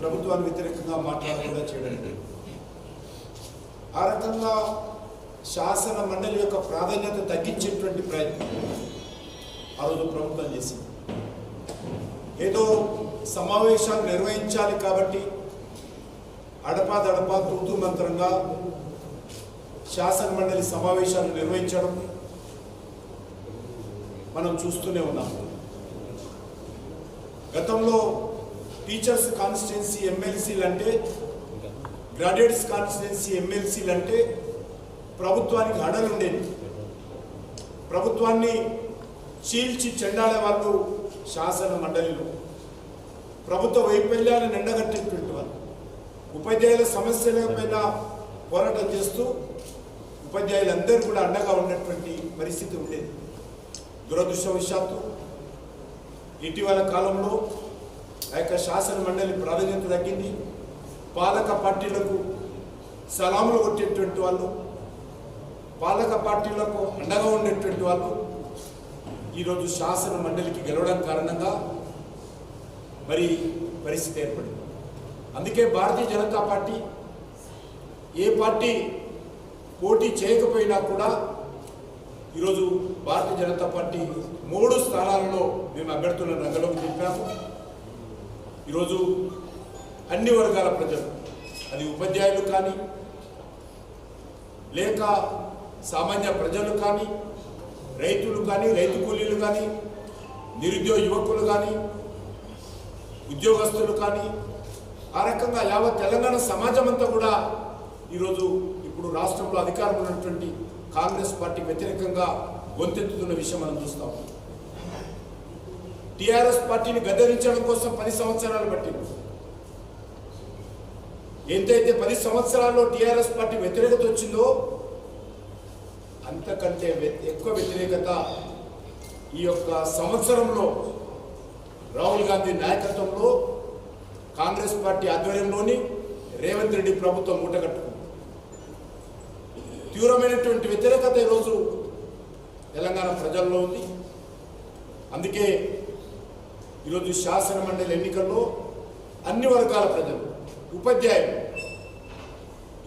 ప్రభుత్వానికి వ్యతిరేకంగా మాట్లాడకుండా చేయడం, ఆ రకంగా శాసన మండలి యొక్క ప్రాధాన్యత తగ్గించేటువంటి ప్రయత్నం ఆ రోజు ప్రభుత్వం చేసింది. ఏదో సమావేశాలు నిర్వహించాలి కాబట్టి అడపాదడపా తూతూ మంత్రంగా శాసన మండలి సమావేశాలు నిర్వహించడం మనం చూస్తూనే ఉన్నాం. గతంలో టీచర్స్ కాన్స్టిట్యున్సీ ఎమ్మెల్సీలు అంటే, గ్రాడ్యుయేట్స్ కాన్స్టిట్యున్సీ ఎమ్మెల్సీలు అంటే ప్రభుత్వానికి హడలు ఉండేది. ప్రభుత్వాన్ని చీల్చి చెండాడే వాళ్ళు శాసన మండలిలో ప్రభుత్వ వైఫల్యాలను ఎండగట్టేటువంటి వాళ్ళు, ఉపాధ్యాయుల సమస్యలపైన పోరాటం చేస్తూ ఉపాధ్యాయులందరూ కూడా అండగా ఉన్నటువంటి పరిస్థితి ఉండేది. దురదృష్టవశాత్తు ఇటీవల కాలంలో ఆ యొక్క శాసన మండలి ప్రాధాన్యత తగ్గింది. పాలక పార్టీలకు సలాములు కొట్టేటువంటి వాళ్ళు, పాలక పార్టీలకు అండగా ఉండేటువంటి వాళ్ళు ఈరోజు శాసన మండలికి గెలవడం కారణంగా మరి పరిస్థితి ఏర్పడింది. అందుకే భారతీయ జనతా పార్టీ ఏ పార్టీ పోటీ చేయకపోయినా కూడా ఈరోజు భారతీయ జనతా పార్టీ 3 స్థానాలలో మేము అభ్యర్థులను రంగంలోకి దింపాము. ఈరోజు అన్ని వర్గాల ప్రజలు, అది ఉపాధ్యాయులు కానీ, లేక సామాన్య ప్రజలు కానీ, రైతులు కానీ, రైతు కూలీలు కానీ, నిరుద్యోగ యువకులు కానీ, ఉద్యోగస్తులు కానీ, ఆ రకంగా యావత్ తెలంగాణ సమాజం అంతా కూడా ఈరోజు ఇప్పుడు రాష్ట్రంలో అధికారం ఉన్నటువంటి కాంగ్రెస్ పార్టీ వ్యతిరేకంగా గొంతెత్తుతున్న విషయం మనం చూస్తాం. టీఆర్ఎస్ పార్టీని గద్దరించడం కోసం 10 సంవత్సరాలు పట్టింది. ఎంతైతే 10 సంవత్సరాల్లో టీఆర్ఎస్ పార్టీ వ్యతిరేకత వచ్చిందో అంతకంటే ఎక్కువ వ్యతిరేకత ఈ యొక్క సంవత్సరంలో రాహుల్ గాంధీ నాయకత్వంలో కాంగ్రెస్ పార్టీ ఆధ్వర్యంలోని రేవంత్ రెడ్డి ప్రభుత్వం మూటగట్టుకుంది. తీవ్రమైనటువంటి వ్యతిరేకత ఈరోజు తెలంగాణ ప్రజల్లో ఉంది. అందుకే ఈరోజు శాసన మండలి ఎన్నికల్లో అన్ని వర్గాల ప్రజలు, ఉపాధ్యాయులు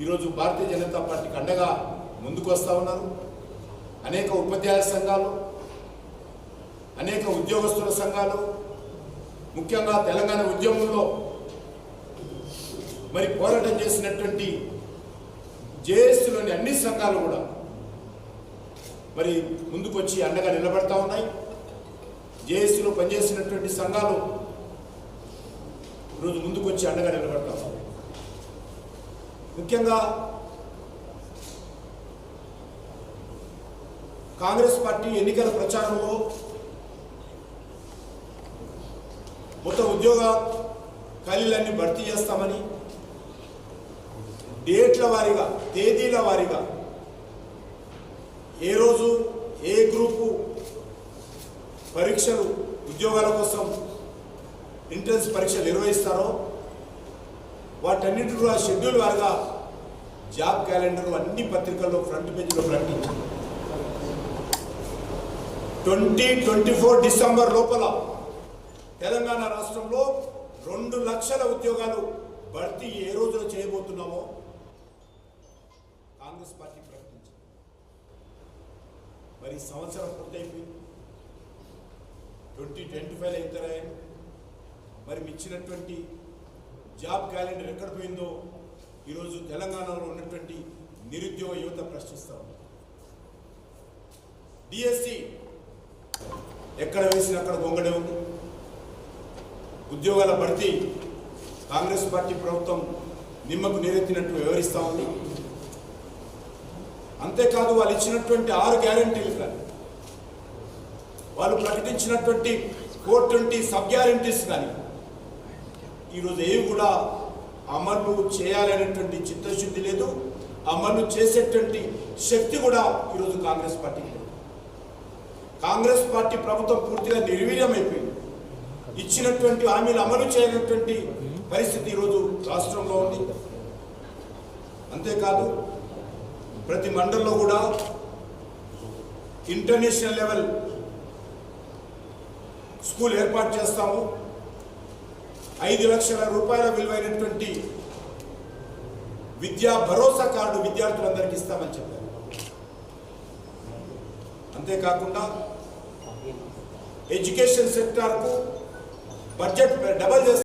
ఈరోజు భారతీయ జనతా పార్టీకి అండగా ముందుకు వస్తూ ఉన్నారు. అనేక ఉపాధ్యాయ సంఘాలు, అనేక ఉద్యోగస్తుల సంఘాలు, ముఖ్యంగా తెలంగాణ ఉద్యమంలో మరి పోరాటం చేసినటువంటి జేఏసీలోని అన్ని సంఘాలు కూడా మరి ముందుకు వచ్చి అండగా నిలబడతా ఉన్నాయి. జేఏసీలో పనిచేసినటువంటి సంఘాలు ఈరోజు ముందుకు వచ్చి అండగా నిలబడతా ఉన్నాయి. ముఖ్యంగా కాంగ్రెస్ పార్టీ ఎన్నికల ప్రచారంలో మొత్తం ఉద్యోగ ఖాళీలన్నీ భర్తీ చేస్తామని డేట్ల వారీగా, తేదీల వారీగా ఏ రోజు ఏ గ్రూపు పరీక్షలు ఉద్యోగాల కోసం ఎంట్రన్స్ పరీక్షలు నిర్వహిస్తారో వాటన్నిటి కూడా షెడ్యూల్ వారిగా జాబ్ క్యాలెండర్ అన్ని పత్రికల్లో ఫ్రంట్ పేజీలో ప్రకటించారు. 2024 డిసెంబర్ లోపల తెలంగాణ రాష్ట్రంలో 2 లక్షల ఉద్యోగాలు భర్తీ ఏ రోజున చేయబోతున్నామో కాంగ్రెస్ పార్టీ ప్రకటించింది. మరి సంవత్సరం పూర్తయిపోయింది, 2025 అవుతారా? మరి ఇచ్చినటువంటి జాబ్ క్యాలెండర్ ఎక్కడ పోయిందో ఈరోజు తెలంగాణలో ఉన్నటువంటి నిరుద్యోగ యువత ప్రశ్నిస్తా ఉంది. డిఎస్సి ఎక్కడ వేసిన అక్కడ గొంగడే ఉంది. ఉద్యోగాల భర్తీ కాంగ్రెస్ పార్టీ ప్రభుత్వం నిమ్మకు నీరెత్తినట్టు వివరిస్తూ ఉంది. అంతేకాదు వాళ్ళు ఇచ్చినటువంటి 6 గ్యారంటీలు కానీ, వాళ్ళు ప్రకటించినటువంటి 420 సబ్ గ్యారంటీస్ కానీ ఈరోజు ఏవి కూడా అమలు చేయాలనేటువంటి చిత్తశుద్ధి లేదు. అమలు చేసేటువంటి శక్తి కూడా ఈరోజు కాంగ్రెస్ పార్టీకి లేదు. కాంగ్రెస్ పార్టీ ప్రభుత్వం పూర్తిగా నిర్వీర్యమైపోయింది. ఇచ్చినటువంటి హామీలు అమలు చేయనటువంటి పరిస్థితి ఈరోజు రాష్ట్రంలో ఉంది. అంతేకాదు ప్రతి మండలంలో కూడా ఇంటర్నేషనల్ లెవెల్ స్కూల్ ఏర్పాటు చేస్తాము 5 లక్షల రూపాయల విలువైనటువంటి విద్యా భరోసా కార్డు విద్యార్థులందరికీ ఇస్తామని చెప్పారు. అంతేకాకుండా ఎడ్యుకేషన్ సెక్టార్కు బడ్జెట్ డబల్ చేస్తారు.